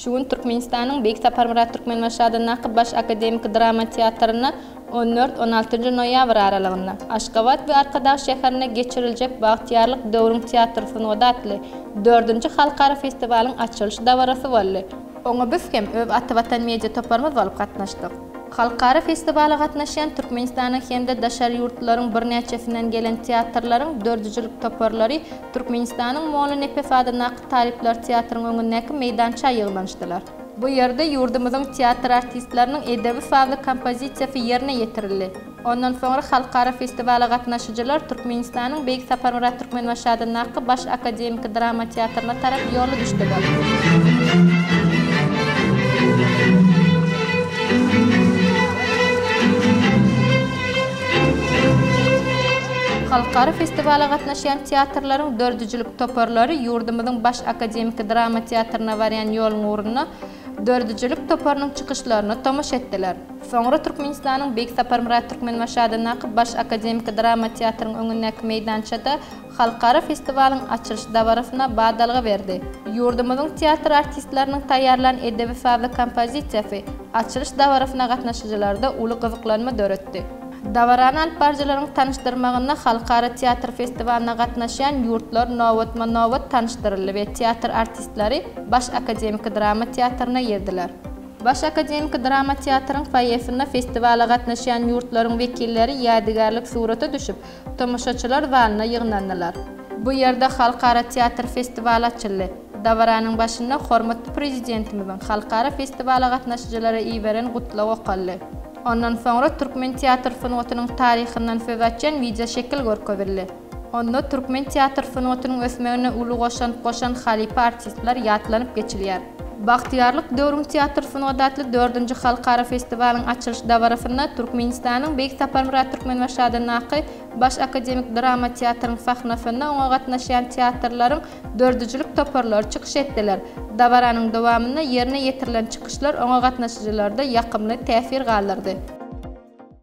Şuun Türkmenistan'ın Beyik Saparmurat Türkmenbaşadı'ndaki Baş Akademik Drama Tiyatrı'na 14-16 noyabr aralığında Aşgabat ve Arkadaş şehrine geçirilecek Bahtiyarlık Dövrüm Tiyatr Fenoda adlı 4. Halkara Festival'ın açılış davarası oldu. Onu biz hem öv Atıvatan Media toparmaz olup katnaştık. Halkara Festival'a katnaşan Türkmenistan'ın hem de daşar yurtların bir neçesinden gelen tiyatrların dördücülük toparları Türkmenistan'ın Moğlu Nepef adına Talipler Tiyatrı'nın önündeki meydança yığılanıştılar. Bu yerde yurdumuzun tiyatr artistlerinin edebi fazla kompozisiyası yerine getirildi. Ondan sonra Halkara Festival'a katnaşıcılar Türkmenistan'ın Beyik Saparmurat Türkmenbaşadı'ndaki Baş Akademik Drama Tiyatrı'na taraf yolu düştüler. Halkara Festival'a katnaşan tiyatrların dördücülük toparları yurdumuzun Baş Akademik Drama Tiyatrı'na varan yolun uğruna dördücülük toparının çıkışlarını tomuş ettiler. Sonra Türkmenistan'ın Beyik Saparmurat Türkmenbaşadı'ndaki Baş Akademik Drama Tiyatrı'nın önündeki meydançada Halkara Festival'ın açılış davarasına badalga verdi. Yurdumuzun tiyatr artistlerinin tayarlanan edebi fazla kompozisiyası açılış davarasına katnaşıcılarda ulu kızıklanma döröttü. Davaran alparcıların tanıştırmağına Halkara Tiyatr Festivalına katnaşan yurtlar novatma tanıştırıldı ve tiyatr artistleri Baş Akademik Drama Tiyatrı'na girdiler. Baş Akademik Drama Tiyatrı'nın fayefine festivala katnaşan yurtların vekilleri yadigarlık surata düşüp tomuşaçılar zalına yığınlandılar. Bu yerde Halkara Tiyatr Festivali açıldı. Davaranın başında hormatlı prezidentimizin Halkara Festivala katnaşıcılara iyi veren kutlağı oqallı. Ondan sonra Türkmen tiyatr fenotunun tarihinden söz açan video şekil görkebildi. Onda Türkmen tiyatr fenotunun ösmeğine ulu koşan halife artistler yatlanıp geçiliyer. Bahtiyarlık Dövrüm Tiyatr Fenoda adlı 4. Halkara Festival'ın açılış davarasında Türkmenistan'ın Beyik Saparmurat Türkmenbaşadı'ndaki Baş Akademik Drama Tiyatrı'nın sahnasında ona katnaşan tiyatrların dördücülük toparları çıkış ettiler. Davaranın devamında yerine getirilen çıkışlar ona katnaşıcılarda yakımlı tesir kaldırdı.